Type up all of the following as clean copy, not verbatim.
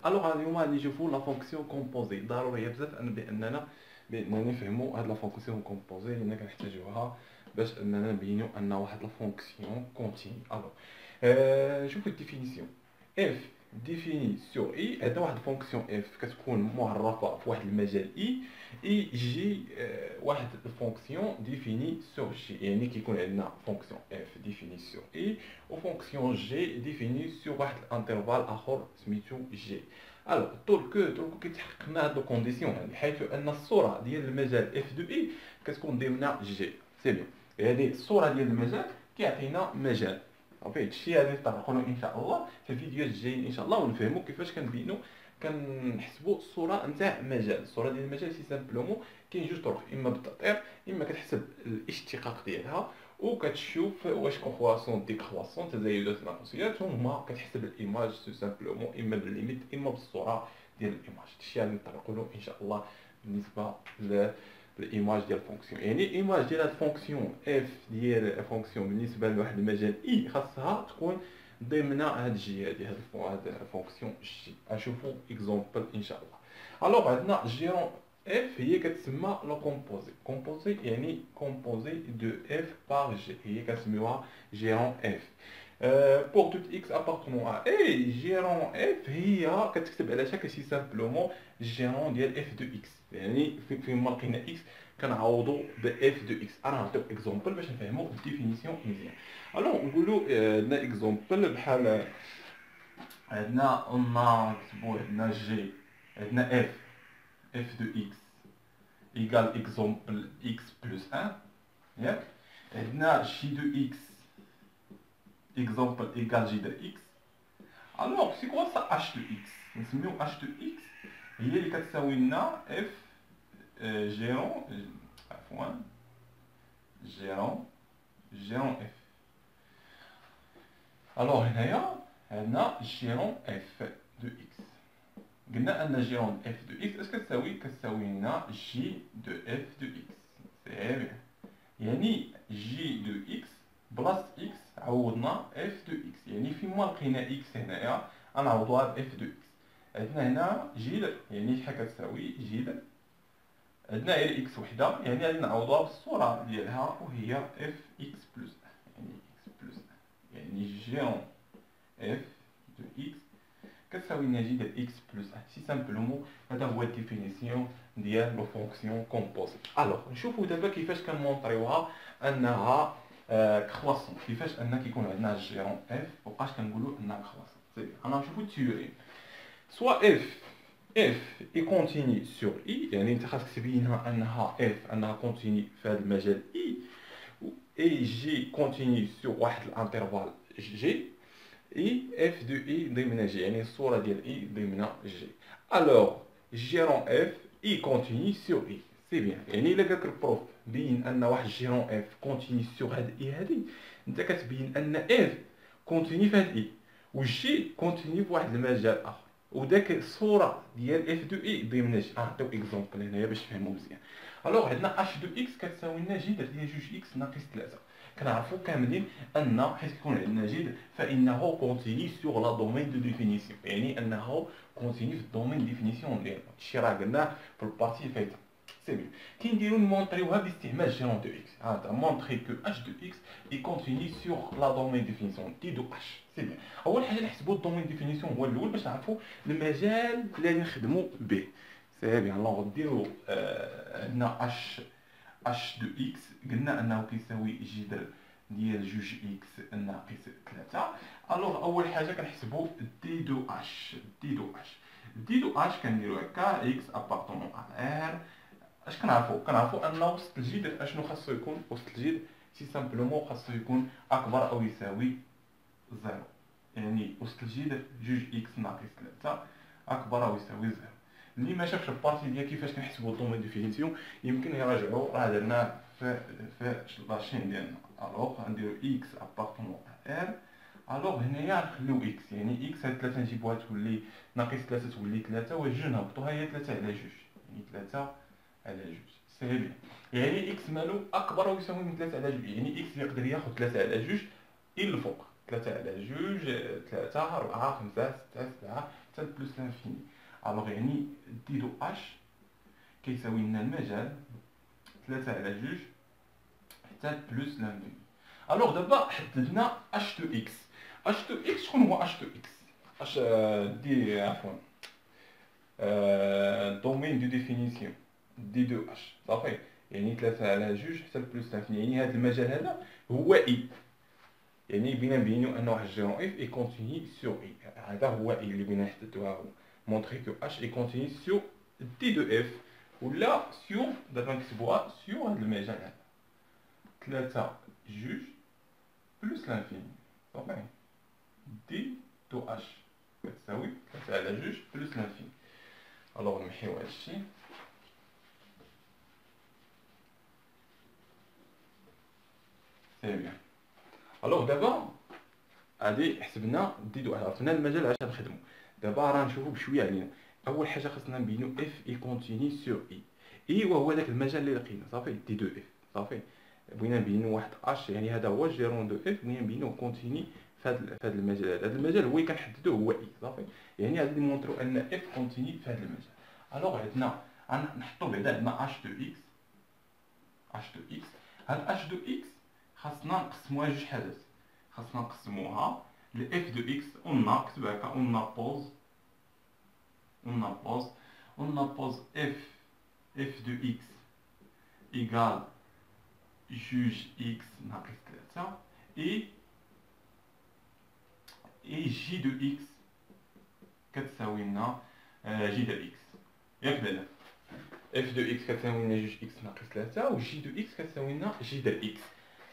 الوغ اليوم غادي نشوفوا لا فونكسيون كومبوزي. ضروريه بزاف باننا نفهموا هاد لا فونكسيون كومبوزي لان كنحتاجوها باش اننا نبينوا ان واحد لا فونكسيون كونتيني. الوغ شوفوا الديفينيسيون. اف ديفيني سور اي، هذا واحد فونكسيون اف كتكون معرفه في واحد المجال اي جي واحد الفونكسيون ديفيني سور جي، يعني كيكون عندنا فونكسيون اف ديفيني سور اي وفونكسيون جي ديفيني سور واحد الانترفال اخر سميتو جي. الوغ طول كيتحققنا هاد الكونديسيون هادي، حيث ان الصوره ديال المجال اف دو اي كتكون ضمن جي. سي بيان، هذه الصوره ديال المجال كيعطينا مجال. صافي هادشي غادي نطرقوا له ان شاء الله في الفيديوهات الجايين ان شاء الله، ونفهموا كيفاش كنحسبوا الصوره نتاع مجال. الصوره ديال المجال سي سامبلومون كاين جوج طرق، اما بالتطير اما كتحسب الاشتقاق ديالها وكتشوف واش كرواسون ديكرواسون تزايدات تناقصيات، هما كتحسب الايماج سو سامبلومون اما بالليميت اما بالصوره ديال الايماج. هادشي غادي نطرقوا له ان شاء الله بالنسبه الايماج ديال الفونكسيون. يعني الايماج ديال هاد الفونكسيون اف ديال الفونكسيون بالنسبه لواحد المجال اي خاصها تكون ضمن هاد الجي هادي، هاد الفونكسيون جي. غنشوفوا اكزومبل ان شاء الله. الوغ عندنا جيرون اف هي كتسمى لو كومبوزي. كومبوزي يعني كومبوزي دو اف بار جي، هي كنسميوها جيرون اف. بور توت اكس ابارتونون ا اي، جيرون اف هي كتكتب على شكل سي سامبلومون جيرون ديال اف دو اكس، يعني فين ما لقينا اكس كنعوضوا ب اف دو اكس. انا نعطيو اكزومبل باش نفهموا الديفينيسيون مزيان. الوغ نقولوا عندنا اكزومبل بحال عندنا نكتبوا عندنا جي، عندنا اف دو اكس ايكال اكزومبل اكس بلس 1 ياك. عندنا جي دو اكس اكزومبل ايكال جي دو اكس. الوغ سي كوا سا اش دو اكس؟ نسميو اش دو اكس هي اللي كتساوي لنا اف جيرون، عفوا جيرون اف. الوغ هنايا عندنا جيرون اف دو اكس، قلنا ان جيرون اف دو اكس اش كتساوي لنا جي دو اف دو اكس. سي بيان، يعني جي دو اكس بلاص اكس عوضنا اف دو اكس، يعني فيما لقينا اكس هنايا غنعوضوها ب اف دو اكس. عندنا هنا جيد يعني شحال كتساوي جيد، عندنا غير اكس وحده يعني غادي نعوضوها بالصوره ديالها وهي اف اكس بلس، يعني اكس بلس يعني جيرون اف دو اكس كتساوي لنا جي ديال اكس بلس 1. سي سامبلومون هذا هو الديفينيسيون ديال لو فونكسيون كومبوزي. الوغ نشوفوا دابا كيفاش كنمونطريوها انها كرواسون، كيفاش ان كيكون عندنا جيرون اف وبقاش كنقولوا انها كرواسون. سي انا نشوفوا التيوري سوا اف اي كونتيني سور اي، يعني انت خاصك تبينها انها كونتيني في هذا المجال اي جي كونتيني سور واحد الانترفال جي اي اف دو اي ضمن جي، يعني الصوره ديال اي ضمن جي. الوغ جيرون اف اي كونتيني سور اي. سي بيان، يعني الا قالك البروف بين ان واحد جيرون اف كونتيني سور هاد اي هادي، انت كتبين ان اف كونتيني في هاد اي وجي كونتيني في واحد المجال اخر، وداك الصوره ديال اف دو اي ضمن جي. نعطيو اكزومبل هنايا باش تفهموا مزيان. الوغ عندنا اش دو اكس كتساوي لنا جي درت ليا جوج اكس ناقص 3. كنعرفوا كاملين ان حيت يكون عندنا جد فانه كونتيني سور لا دومين دو ديفينيسيون، يعني انه كونتيني في الدومين ديفينيسيون ديالنا. هادشي راه قلناه في البارتي الفايته. سي بيان، كنديرو نمونطريوها باستعمال جيرون دو اكس. هذا مونطري كو اش دو اكس اي كونتيني سور لا دومين ديفينيسيون دي دو اش. سي بيان، اول حاجه نحسبوا الدومين ديفينيسيون هو الاول باش نعرفوا المجال اللي غادي نخدموا به. سي بيان، الوغ نديرو عندنا اش دو اكس قلنا انه كيساوي جذر ديال جوج اكس ناقص 3. الوغ اول حاجه كنحسبوا دي دو اش. دي دو اش كنديرو هكا اكس ابارتونون على ار. اش كنعرفوا ان وسط الجذر اشنو خاصو يكون؟ وسط الجذر سي سامبلومون خاصو يكون اكبر او يساوي 0، يعني وسط الجذر جوج اكس ناقص 3 اكبر او يساوي 0. اللي ما شافش البارتي ديال كيفاش كنحسبوا الدومين ديفينيسيون يمكن يراجعوا، راه درناه في لاشين ديالنا. الوغ غنديرو اكس ابارتونون ار. الوغ هنايا نخليو اكس، يعني اكس هاد 3 نجيبوها تولي ناقص 3 تولي 3 وجوج نهبطوها هي 3 على جوج، يعني 3 على جوج. سي بيان، يعني اكس مالو اكبر او يساوي من 3 على جوج، يعني اكس يقدر ياخد 3 على جوج الى الفوق. 3 على 2 3 4 5 6 7 حتى بلس لانفيني. الوغ يعني ديرو اش كيساوي لنا المجال 3 على 2 حتى بلس لانفيني. الوغ دابا حددنا اش دو اكس. اش دو اكس شكون هو اش دو اكس؟ اش دي عفوا دومين دو ديفينيسيون دي دو اش صافي. يعني 3 على 2 حتى بلس لانفيني، يعني هذا المجال هذا هو اي. يعني بينا نبينو ان واحد الجيرون اف اي كونتيني سور اي. هذا هو اي اللي بينا نحددوها، مونطري كو اش اي كونتيني سور دي دو اف، ولا سور دابا نكتبوها سور هذا المجال هذا 3 جوج بلس لانفيني صافي. دي دو اش كتساوي 3 على 2 بلس لانفيني. الوغ نمحيو هادشي. سي بيان. الوغ دابا غادي حسبنا دي دو اش، عرفنا المجال علاش نخدمو. دابا راه نشوفو بشويه علينا. اول حاجه خاصنا نبينو اف اي كونتيني سور اي. اي وهو داك المجال اللي لقينا صافي دي دو اف صافي. بغينا نبينو واحد اش، يعني هذا هو الجيرون دو اف، بغينا نبينو كونتيني في هذا المجال هذا. هذا المجال هو اللي كنحددوه هو اي صافي. يعني غادي نمونطرو ان اف كونتيني في هذا المجال. الوغ عندنا نحطو بعدا عندنا اش دو اكس. اش دو اكس هاد اش دو اكس خاصنا نقسموها جوج حاجات. خاصنا نقسموها لاف دو اكس. قلنا كتب هكا قلنا بوز اف دو اكس ايكال جوج اكس ناقص 3 اي جي دو اكس كتساوي لنا جي دو اكس. ياك لالا؟ اف دو اكس كتساوي لنا جوج اكس ناقص 3 و جي دو اكس كتساوي لنا جي دو اكس.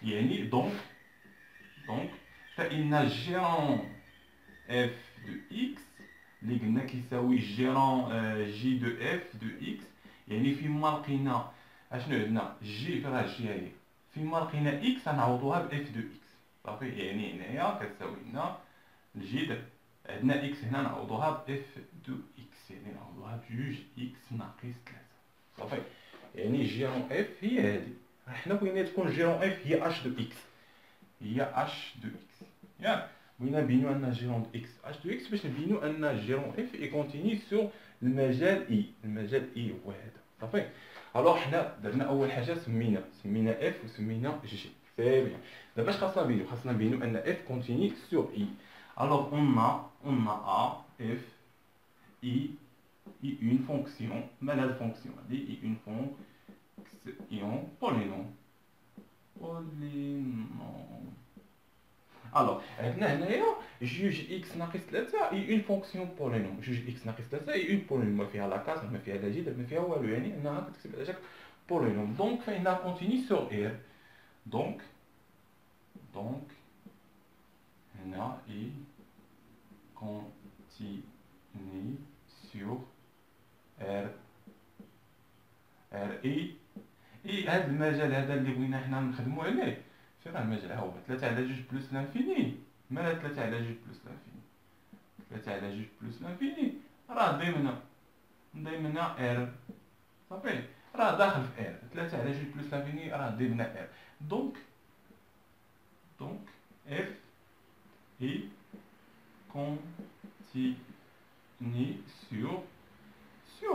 يعني دونك فإن الجيرون اف دو اكس اللي قلنا كيساوي جيرون جي دو اف دو اكس. يعني فيما لقينا اشنو عندنا جي، راه جي هي فيما لقينا اكس غنعوضوها باف دو اكس صافي. يعني هنايا كتساوي لنا الجي عندنا اكس هنا نعوضوها باف دو اكس، يعني نعوضوها بجوج اكس ناقص 3 صافي. يعني جيرون اف هي هادي. حنا بغينا تكون جيرون اف هي اش دو اكس، هي اش دو اكس ياك. بغينا نبينو ان جيرون دو اكس اش دو اكس باش نبينو ان جيرون اف اي كونتيني سور المجال اي. المجال اي هو هذا صافي. الوغ حنا درنا اول حاجه سمينا اف وسمينا جي. سي بيان. دابا اش خاصنا نبينو؟ خاصنا نبينو ان اف كونتيني سور اي. الوغ on a a f i une fonction. مال هاد الفونكسيون هادي اي اون فونكسيون بولينوم. الوغ عندنا هنايا جوج اكس ناقص 3 اي اون فونكسيون بولينوم. جوج اكس ناقص 3 اي اون بولينوم، ما فيها لا كاس ما فيها لا جدر ما فيها والو، يعني انها كتكتب على شكل بولينوم. دونك فإنها كونتيني سور ار. دونك هنا اي كونتيني سور ار. اي هذا المجال هذا اللي بغينا حنا نخدمو عليه. فين راه المجال؟ ها هو 3 على 2 بلس لانفيني. مال 3 على 2 بلس لانفيني؟ 3 على 2 بلس لانفيني راه ضمن ار صافي. راه داخل في ار. 3 على 2 بلس لانفيني راه ضمن ار. دونك اف اي كونتيني سور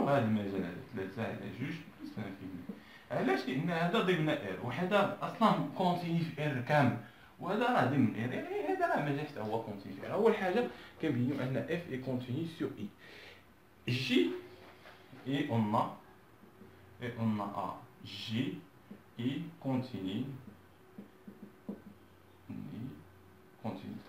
هذا المجال هذا 3 على 2 بلس لانفيني. علاش؟ لان هذا ضمن ار وهذا اصلا كونتيني في ار كامل، وهذا راه ضمن ار. يعني هذا راه ما جاش حتى هو كونتيني في ار. اول حاجه كنبينو ان اف اي كونتيني سور اي. جي اي اون ا جي اي كونتيني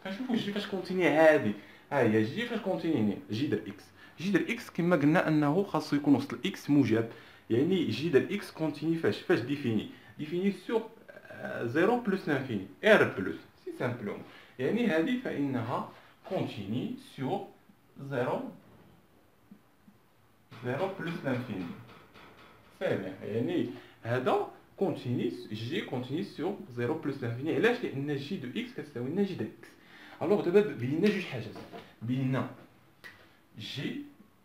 كنشوفو جي فاش كونتيني. هادي ها هي جي فاش كونتيني جي در اكس. جي در اكس كما قلنا انه خاصو يكون وسط الاكس موجب. يعني جي در اكس كونتيني فاش ديفيني سور 0 بلس لانفيني ار بلس سي سامبلوم. يعني هذه فانها كونتيني سور 0 بلس لانفيني. فاهم؟ يعني هذا كونتيني جي كونتيني سور 0 بلس لانفيني. علاش؟ لان جي دو اكس كتساوي لنا جي دو اكس. الوغ دابا بينا جوج حاجات. بينا جي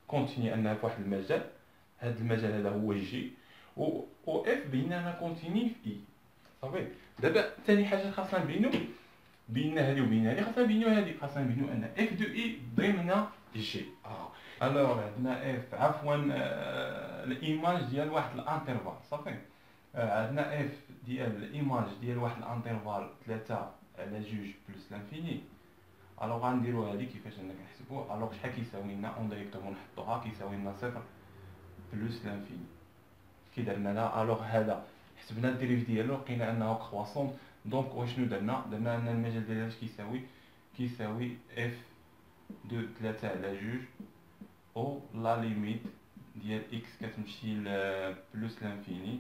كونتيني انها في واحد المجال، هذا المجال هذا هو جي، و اف بينا انا كونتيني في اي صافي. دابا ثاني حاجه خاصنا نبينو بين هذه وبين هذه خاصنا نبينو هذه، خاصنا نبينو ان اف دو اي ضمن جي. الوغ عندنا اف عفوا الايماج ديال واحد الانترفال صافي. عندنا اف ديال الايماج ديال واحد الانترفال 3 على 2 بلس لانفيني. الوغ غنديرو هادي كيفاش انا كنحسبو. الوغ شحال كيساوي لنا اون دايريكتومون نحطوها كيساوي لنا 0 بلس لانفيني. كي درنا لها الوغ هذا حسبنا الديريف ديالو لقينا انه كرواسون. دونك واشنو درنا ان المجال ديالها اش كيساوي اف دو 3 على 2 او لا ليميت ديال اكس كتمشي ل بلس لانفيني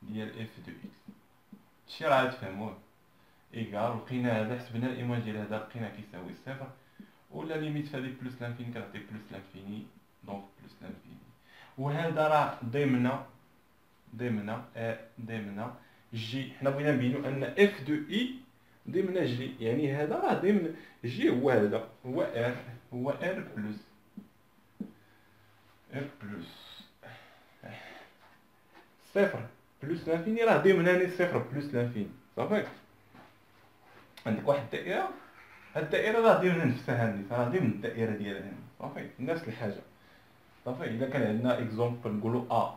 ديال اف دو اكس. هادشي راه تفهموه. ايكال لقينا هذا حسبنا الايماج ديال هذا لقينا كيساوي 0 ولا ليميت في هذيك بلس لانفيني كتعطي بلس لانفيني دونك بلس لانفيني. وهذا راه ضمن جي. حنا بغينا نبينو ان اف دو اي ضمن جي، يعني هذا راه ضمن جي. هو هذا هو ار بلس صفر بلس لانفيني راه ضمن صفر بلس لانفيني صافي. عندك واحد الدائره، هاد الدائره راه ضمن نفسها هذه، راه ضمن الدائره ديالها صافي نفس الحاجه صافي. الا كان عندنا اكزومبل نقولوا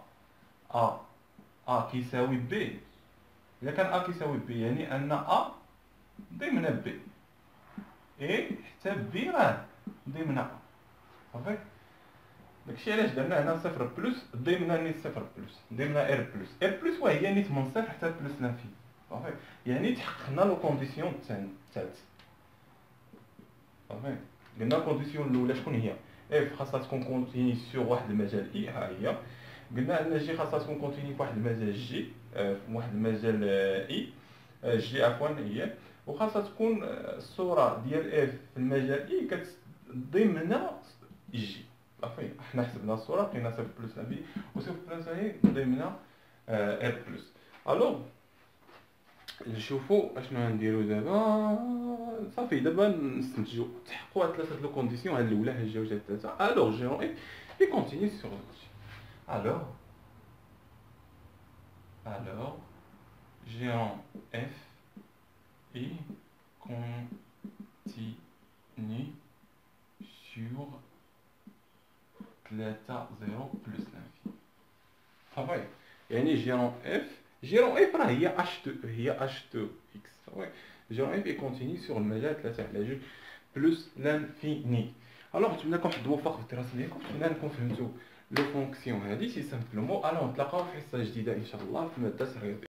ا كيساوي بي. اذا كان ا كيساوي بي يعني ان ا ضمن بي اي حتى بي راه ضمن ا صافي. داكشي علاش درنا هنا صفر بلس ضمن نيت صفر بلس ضمن ار بلس وهي نيت من صفر حتى بلس لانفيني صافي. يعني تحققنا لو كونديسيون الثالث صافي. قلنا الكونديسيون الاولى شكون هي؟ اف خاصها تكون كونتيني سور واحد المجال اي، ها هي. قلنا ان جي خاصها تكون كونتيني في واحد المجال جي، في واحد المجال اي جي عفوا هي. وخاصها تكون الصوره ديال اف في المجال اي ضمن جي صافي. حنا حسبنا الصوره لقينا صفر بلس لانفيني وصفر بلس هي ضمن ار بلس. الوغ نشوفوا اشنو غنديروا دابا. صافي دابا نستنتجوا تحققوا هاد ثلاثه لو كونديسيون، هاد الاولى هاد الجوج هاد الثلاثه. الوغ جيرون اف اي كونتيني سور الوغ gérant f et continue sur ثلاثة 0 بلس لانفيني صافي. يعني جيرون اف راه هي اش دو اكس صافي. جيرون اف اي كونتيني سور المجال 3 على 2 بلس لانفيني. الوغ نتمنى لكم واحد الوفاق في الدراسه ديالكم، نتمنى انكم فهمتوا لو فونكسيون هادي سي سامبلومون. الوغ نتلاقاو في حصه جديده ان شاء الله في ماده رياضيات.